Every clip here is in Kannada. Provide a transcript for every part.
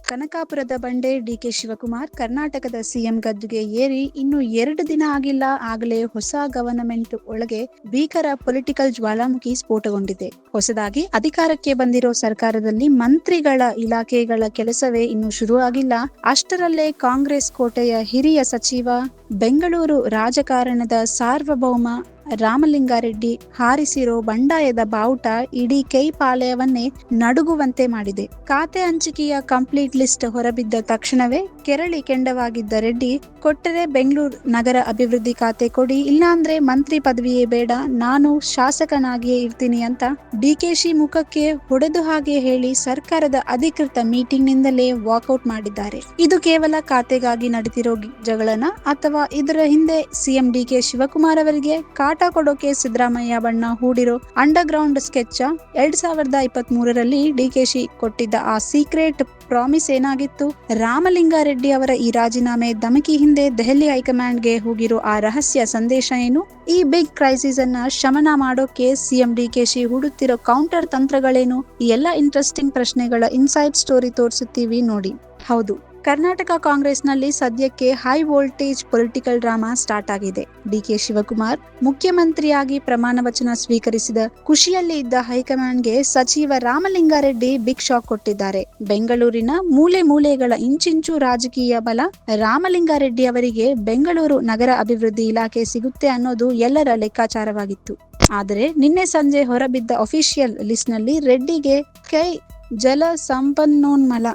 ಕನಕಾಪುರದ ಬಂಡೆ ಡಿಕೆ ಶಿವಕುಮಾರ್ ಕರ್ನಾಟಕದ ಸಿಎಂ ಗದ್ದುಗೆ ಏರಿ ಇನ್ನು 2 ದಿನ ಆಗಿಲ್ಲ, ಆಗಲೇ ಹೊಸ ಗವರ್ನಮೆಂಟ್ ಒಳಗೆ ಭೀಕರ ಪೊಲಿಟಿಕಲ್ ಜ್ವಾಲಾಮುಖಿ ಸ್ಫೋಟಗೊಂಡಿದೆ. ಹೊಸದಾಗಿ ಅಧಿಕಾರಕ್ಕೆ ಬಂದಿರೋ ಸರ್ಕಾರದಲ್ಲಿ ಮಂತ್ರಿಗಳ ಇಲಾಖೆಗಳ ಕೆಲಸವೇ ಇನ್ನೂ ಶುರು ಆಗಿಲ್ಲ. ಅಷ್ಟರಲ್ಲೇ ಕಾಂಗ್ರೆಸ್ ಕೋಟೆಯ ಹಿರಿಯ ಸಚಿವ, ಬೆಂಗಳೂರು ರಾಜಕಾರಣದ ಸಾರ್ವಭೌಮ ರಾಮಲಿಂಗಾರೆಡ್ಡಿ ಹಾರಿಸಿರೋ ಬಂಡಾಯದ ಬಾವುಟ ಇಡೀ ಕೈಪಾಳ್ಯವನ್ನೇ ನಡುಗುವಂತೆ ಮಾಡಿದೆ. ಖಾತೆ ಹಂಚಿಕೆಯ ಕಂಪ್ಲೀಟ್ ಲಿಸ್ಟ್ ಹೊರಬಿದ್ದ ತಕ್ಷಣವೇ ಕೆರಳಿ ಕೆಂಡವಾಗಿದ್ದ ರೆಡ್ಡಿ, ಕೊಟ್ಟರೆ ಬೆಂಗಳೂರು ನಗರ ಅಭಿವೃದ್ಧಿ ಖಾತೆ ಕೊಡಿ, ಇಲ್ಲಾಂದ್ರೆ ಮಂತ್ರಿ ಪದವಿಯೇ ಬೇಡ, ನಾನು ಶಾಸಕನಾಗಿಯೇ ಇರ್ತೀನಿ ಅಂತ ಡಿಕೆಶಿ ಮುಖಕ್ಕೆ ಹೊಡೆದು ಹಾಗೆ ಹೇಳಿ ಸರ್ಕಾರದ ಅಧಿಕೃತ ಮೀಟಿಂಗ್ ನಿಂದಲೇ ವಾಕೌಟ್ ಮಾಡಿದ್ದಾರೆ. ಇದು ಕೇವಲ ಖಾತೆಗಾಗಿ ನಡೆದಿರೋ ಜಗಳನ ಅಥವಾ ಇದರ ಹಿಂದೆ ಸಿಎಂ ಡಿಕೆ ಶಿವಕುಮಾರ್ ಅವರಿಗೆ ಕಾಟ ಕೊಡೋಕೆ ಸಿದ್ದರಾಮಯ್ಯ ಬಣ್ಣ ಹೂಡಿರೋ ಅಂಡರ್ ಗ್ರೌಂಡ್ ಸ್ಕೆಚ್? 2023ರಲ್ಲಿ ಡಿಕೆಶಿ ಕೊಟ್ಟಿದ್ದ ಆ ಸೀಕ್ರೆಟ್ ಪ್ರಾಮಿಸ್ ಏನಾಗಿತ್ತು? ರಾಮಲಿಂಗಾರೆಡ್ಡಿ ಅವರ ಈ ರಾಜೀನಾಮೆ ಧಮಕಿ ಹಿಂದೆ ದೆಹಲಿ ಹೈಕಮಾಂಡ್ಗೆ ಹೋಗಿರೋ ಆ ರಹಸ್ಯ ಸಂದೇಶ ಏನು? ಈ ಬಿಗ್ ಕ್ರೈಸಿಸ್ ಅನ್ನ ಶಮನ ಮಾಡೋಕೆ ಸಿಎಂ ಡಿಕೆಶಿ ಹೂಡುತ್ತಿರೋ ಕೌಂಟರ್ ತಂತ್ರಗಳೇನು? ಈ ಎಲ್ಲ ಇಂಟ್ರೆಸ್ಟಿಂಗ್ ಪ್ರಶ್ನೆಗಳ ಇನ್ಸೈಡ್ ಸ್ಟೋರಿ ತೋರಿಸುತ್ತೀವಿ ನೋಡಿ. ಹೌದು, ಕರ್ನಾಟಕ ಕಾಂಗ್ರೆಸ್ನಲ್ಲಿ ಸದ್ಯಕ್ಕೆ high voltage political drama start ಆಗಿದೆ. ಡಿಕೆ ಶಿವಕುಮಾರ್ ಮುಖ್ಯಮಂತ್ರಿಯಾಗಿ ಪ್ರಮಾಣ ವಚನ ಸ್ವೀಕರಿಸಿದ ಖುಷಿಯಲ್ಲಿ ಇದ್ದ ಹೈಕಮಾಂಡ್ಗೆ ಸಚಿವ ರಾಮಲಿಂಗಾರೆಡ್ಡಿ ಬಿಗ್ ಶಾಕ್ ಕೊಟ್ಟಿದ್ದಾರೆ. ಬೆಂಗಳೂರಿನ ಮೂಲೆ ಮೂಲೆಗಳ ಇಂಚಿಂಚು ರಾಜಕೀಯ ಬಲ ರಾಮಲಿಂಗಾರೆಡ್ಡಿ ಅವರಿಗೆ ಬೆಂಗಳೂರು ನಗರ ಅಭಿವೃದ್ಧಿ ಇಲಾಖೆ ಸಿಗುತ್ತೆ ಅನ್ನೋದು ಎಲ್ಲರ ಲೆಕ್ಕಾಚಾರವಾಗಿತ್ತು. ಆದರೆ ನಿನ್ನೆ ಸಂಜೆ ಹೊರಬಿದ್ದ ಅಫಿಷಿಯಲ್ ಲಿಸ್ಟ್ ನಲ್ಲಿ ರೆಡ್ಡಿಗೆ ಕೈ ಜಲ ಸಂಪನ್ಮೂಲ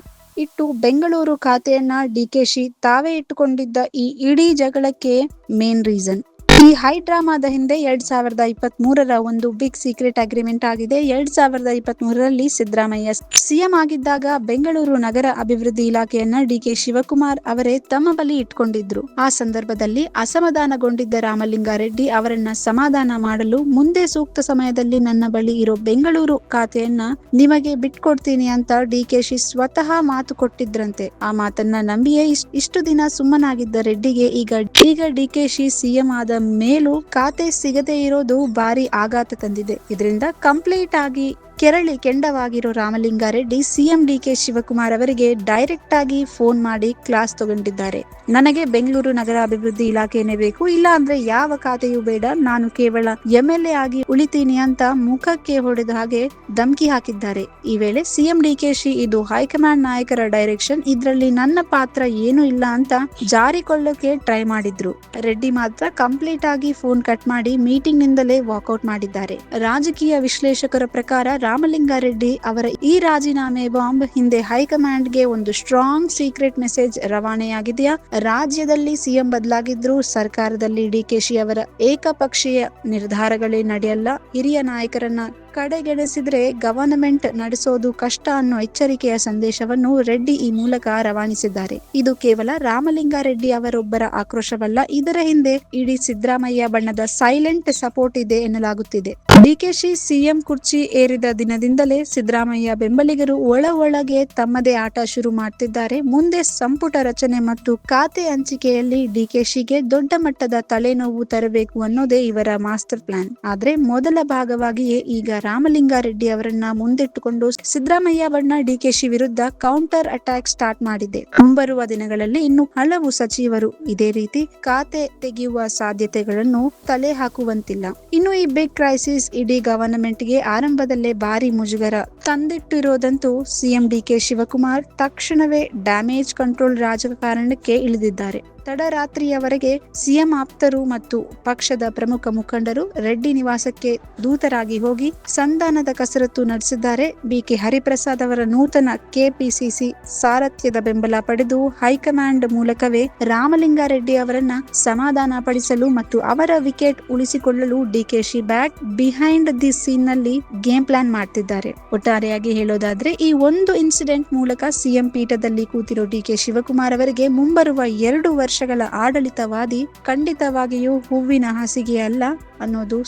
ಇಟ್ಟು ಬೆಂಗಳೂರು ಖಾತೆಯನ್ನ ಡಿಕೆಶಿ ತಾವೇ ಇಟ್ಟುಕೊಂಡಿದ್ದ ಈ ಇಡೀ ಜಗಳಕ್ಕೆ ಮೇನ್ ರೀಸನ್. ಈ ಹೈ ಡ್ರಾಮಾದ ಹಿಂದೆ 2023ರ ಒಂದು ಬಿಗ್ ಸೀಕ್ರೆಟ್ ಅಗ್ರಿಮೆಂಟ್ ಆಗಿದೆ. 2023ರಲ್ಲಿ ಸಿದ್ದರಾಮಯ್ಯ ಸಿಎಂ ಆಗಿದ್ದಾಗ ಬೆಂಗಳೂರು ನಗರ ಅಭಿವೃದ್ಧಿ ಇಲಾಖೆಯನ್ನ ಡಿಕೆ ಶಿವಕುಮಾರ್ ಅವರೇ ತಮ್ಮ ಬಳಿ ಇಟ್ಕೊಂಡಿದ್ರು. ಆ ಸಂದರ್ಭದಲ್ಲಿ ಅಸಮಾಧಾನಗೊಂಡಿದ್ದ ರಾಮಲಿಂಗಾರೆಡ್ಡಿ ಅವರನ್ನ ಸಮಾಧಾನ ಮಾಡಲು ಮುಂದೆ ಸೂಕ್ತ ಸಮಯದಲ್ಲಿ ನನ್ನ ಬಳಿ ಇರೋ ಬೆಂಗಳೂರು ಖಾತೆಯನ್ನ ನಿಮಗೆ ಬಿಟ್ಕೊಡ್ತೀನಿ ಅಂತ ಡಿಕೆಶಿ ಸ್ವತಃ ಮಾತು ಕೊಟ್ಟಿದ್ರಂತೆ. ಆ ಮಾತನ್ನ ನಂಬಿಯೇ ಇಷ್ಟು ದಿನ ಸುಮ್ಮನಾಗಿದ್ದ ರೆಡ್ಡಿಗೆ ಈಗ ಡಿಕೆಶಿ ಸಿಎಂ ಆದ ಮೇಲೂ ಖಾತೆ ಸಿಗದೇ ಇರೋದು ಭಾರಿ ಆಘಾತ ತಂದಿದೆ. ಇದರಿಂದ ಕಂಪ್ಲೀಟ್ ಆಗಿ ಕೆರಳಿ ಕೆಂಡವಾಗಿರೋ ರಾಮಲಿಂಗಾರೆಡ್ಡಿ ಸಿಎಂ ಡಿಕೆ ಶಿವಕುಮಾರ್ ಅವರಿಗೆ ಡೈರೆಕ್ಟ್ ಆಗಿ ಫೋನ್ ಮಾಡಿ ಕ್ಲಾಸ್ ತಗೊಂಡಿದ್ದಾರೆ. ನನಗೆ ಬೆಂಗಳೂರು ನಗರ ಅಭಿವೃದ್ಧಿ ಇಲಾಖೆನೇ ಬೇಕು, ಇಲ್ಲ ಅಂದ್ರೆ ಯಾವ ಖಾತೆಯೂ ಬೇಡ, ನಾನು ಕೇವಲ ಎಂಎಲ್ಎ ಆಗಿ ಉಳಿತೀನಿ ಅಂತ ಮುಖಕ್ಕೆ ಹೊಡೆದ ಹಾಗೆ ಧಮಕಿ ಹಾಕಿದ್ದಾರೆ. ಈ ವೇಳೆ ಸಿಎಂ ಡಿಕೆಶಿ ಇದು ಹೈಕಮಾಂಡ್ ನಾಯಕರ ಡೈರೆಕ್ಷನ್, ಇದ್ರಲ್ಲಿ ನನ್ನ ಪಾತ್ರ ಏನೂ ಇಲ್ಲ ಅಂತ ಜಾರಿಕೊಳ್ಳೋಕೆ ಟ್ರೈ ಮಾಡಿದ್ರು. ರೆಡ್ಡಿ ಮಾತ್ರ ಕಂಪ್ಲೀಟ್ ಆಗಿ ಫೋನ್ ಕಟ್ ಮಾಡಿ ಮೀಟಿಂಗ್ ನಿಂದಲೇ ವಾಕೌಟ್ ಮಾಡಿದ್ದಾರೆ. ರಾಜಕೀಯ ವಿಶ್ಲೇಷಕರ ಪ್ರಕಾರ ರಾಮಲಿಂಗಾರೆಡ್ಡಿ ಅವರ ಈ ರಾಜೀನಾಮೆ ಬಾಂಬ್ ಹಿಂದೆ ಹೈಕಮಾಂಡ್ಗೆ ಒಂದು ಸ್ಟ್ರಾಂಗ್ ಸೀಕ್ರೆಟ್ ಮೆಸೇಜ್ ರವಾನೆಯಾಗಿದೆಯಾ? ರಾಜ್ಯದಲ್ಲಿ ಸಿಎಂ ಬದಲಾಗಿದ್ರು ಸರ್ಕಾರದಲ್ಲಿ ಡಿಕೆಶಿ ಅವರ ಏಕಪಕ್ಷೀಯ ನಿರ್ಧಾರಗಳೇ ನಡೆಯಲ್ಲ, ಹಿರಿಯ ನಾಯಕರನ್ನ ಕಡೆಗೆಣಿಸಿದ್ರೆ ಗವರ್ನಮೆಂಟ್ ನಡೆಸೋದು ಕಷ್ಟ ಅನ್ನೋ ಎಚ್ಚರಿಕೆಯ ಸಂದೇಶವನ್ನು ರೆಡ್ಡಿ ಈ ಮೂಲಕ ರವಾನಿಸಿದ್ದಾರೆ. ಇದು ಕೇವಲ ರಾಮಲಿಂಗಾರೆಡ್ಡಿ ಅವರೊಬ್ಬರ ಆಕ್ರೋಶವಲ್ಲ, ಇದರ ಹಿಂದೆ ಇಡೀ ಸಿದ್ದರಾಮಯ್ಯ ಬಣ್ಣದ ಸೈಲೆಂಟ್ ಸಪೋರ್ಟ್ ಇದೆ ಎನ್ನಲಾಗುತ್ತಿದೆ. ಡಿಕೆಶಿ ಸಿಎಂ ಕುರ್ಚಿ ಏರಿದ ದಿನದಿಂದಲೇ ಸಿದ್ದರಾಮಯ್ಯ ಬೆಂಬಲಿಗರು ಒಳಗೆ ತಮ್ಮದೇ ಆಟ ಶುರು ಮಾಡ್ತಿದ್ದಾರೆ. ಮುಂದೆ ಸಂಪುಟ ರಚನೆ ಮತ್ತು ಖಾತೆ ಹಂಚಿಕೆಯಲ್ಲಿ ಡಿಕೆಶಿಗೆ ದೊಡ್ಡ ಮಟ್ಟದ ತಲೆನೋವು ತರಬೇಕು ಅನ್ನೋದೇ ಇವರ ಮಾಸ್ಟರ್ ಪ್ಲಾನ್. ಆದ್ರೆ ಮೊದಲ ಭಾಗವಾಗಿಯೇ ಈಗ ರಾಮಲಿಂಗಾರೆಡ್ಡಿ ಅವರನ್ನ ಮುಂದಿಟ್ಟುಕೊಂಡು ಸಿದ್ದರಾಮಯ್ಯ ಬಣ್ಣ ಡಿಕೆಶಿ ವಿರುದ್ಧ ಕೌಂಟರ್ ಅಟ್ಯಾಕ್ ಸ್ಟಾರ್ಟ್ ಮಾಡಿದೆ. ಮುಂಬರುವ ದಿನಗಳಲ್ಲಿ ಇನ್ನು ಹಲವು ಸಚಿವರು ಇದೇ ರೀತಿ ಖಾತೆ ತೆಗೆಯುವ ಸಾಧ್ಯತೆಗಳನ್ನು ತಲೆ ಹಾಕುವಂತಿಲ್ಲ. ಇನ್ನು ಈ ಬಿಗ್ ಕ್ರೈಸಿಸ್ ಇಡೀ ಗವರ್ನಮೆಂಟ್ಗೆ ಆರಂಭದಲ್ಲೇ ಭಾರಿ ಮುಜುಗರ ತಂದಿಟ್ಟಿರೋದಂತೂ ಸಿಎಂ ಡಿಕೆ ಶಿವಕುಮಾರ್ ತಕ್ಷಣವೇ ಡ್ಯಾಮೇಜ್ ಕಂಟ್ರೋಲ್ ರಾಜಕಾರಣಕ್ಕೆ ಇಳಿದಿದ್ದಾರೆ. ತಡರಾತ್ರಿಯವರೆಗೆ ಸಿಎಂ ಆಪ್ತರು ಮತ್ತು ಪಕ್ಷದ ಪ್ರಮುಖ ಮುಖಂಡರು ರೆಡ್ಡಿ ನಿವಾಸಕ್ಕೆ ದೂತರಾಗಿ ಹೋಗಿ ಸಂಧಾನದ ಕಸರತ್ತು ನಡೆಸಿದ್ದಾರೆ. ಬಿಕೆ ಹರಿಪ್ರಸಾದ್ ಅವರ ನೂತನ ಕೆಪಿಸಿಸಿ ಸಾರಥ್ಯದ ಬೆಂಬಲ ಪಡೆದು ಹೈಕಮಾಂಡ್ ಮೂಲಕವೇ ರಾಮಲಿಂಗಾರೆಡ್ಡಿ ಅವರನ್ನ ಸಮಾಧಾನ ಪಡಿಸಲು ಮತ್ತು ಅವರ ವಿಕೆಟ್ ಉಳಿಸಿಕೊಳ್ಳಲು DKShi back behind the scene ನಲ್ಲಿ ಗೇಮ್ ಪ್ಲಾನ್ ಮಾಡ್ತಿದ್ದಾರೆ. ಒಟ್ಟಾರೆಯಾಗಿ ಹೇಳೋದಾದ್ರೆ ಈ ಒಂದು ಇನ್ಸಿಡೆಂಟ್ ಮೂಲಕ ಸಿಎಂ ಪೀಠದಲ್ಲಿ ಕೂತಿರೋ ಡಿಕೆ ಶಿವಕುಮಾರ್ ಅವರಿಗೆ ಮುಂಬರುವ 2 ವರ್ಷ ವರ್ಷಗಳ ಆಡಳಿತವಾದಿ ಖಂಡಿತವಾಗಿಯೂ ಹೂವಿನ ಹಾಸಿಗೆ ಅಲ್ಲ ಅನ್ನೋದು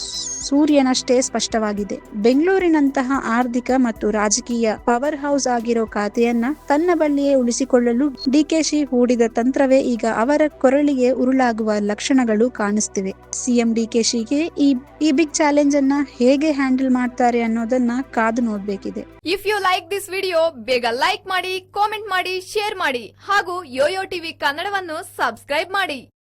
ಸೂರ್ಯನಷ್ಟೇ ಸ್ಪಷ್ಟವಾಗಿದೆ. ಬೆಂಗಳೂರಿನಂತಹ ಆರ್ಥಿಕ ಮತ್ತು ರಾಜಕೀಯ ಪವರ್ ಹೌಸ್ ಆಗಿರೋ ಖಾತೆಯನ್ನ ತನ್ನ ಬಳಿಯೇ ಉಳಿಸಿಕೊಳ್ಳಲು ಡಿಕೆಶಿ ಹೂಡಿದ ತಂತ್ರವೇ ಈಗ ಅವರ ಕೊರಳಿಗೆ ಉರುಳಾಗುವ ಲಕ್ಷಣಗಳು ಕಾಣಿಸ್ತಿವೆ. ಸಿಎಂ ಡಿಕೆಶಿಗೆ ಈ ಬಿಗ್ ಚಾಲೆಂಜ್ ಅನ್ನ ಹೇಗೆ ಹ್ಯಾಂಡಲ್ ಮಾಡ್ತಾರೆ ಅನ್ನೋದನ್ನ ಕಾದು ನೋಡ್ಬೇಕಿದೆ. If you like this video ಬೇಗ ಲೈಕ್ ಮಾಡಿ, ಕಾಮೆಂಟ್ ಮಾಡಿ, ಶೇರ್ ಮಾಡಿ ಹಾಗೂ ಯೋಯೋ ಟಿವಿ ಕನ್ನಡವನ್ನು ಸಬ್ಸ್ಕ್ರೈಬ್ ಮಾಡಿ.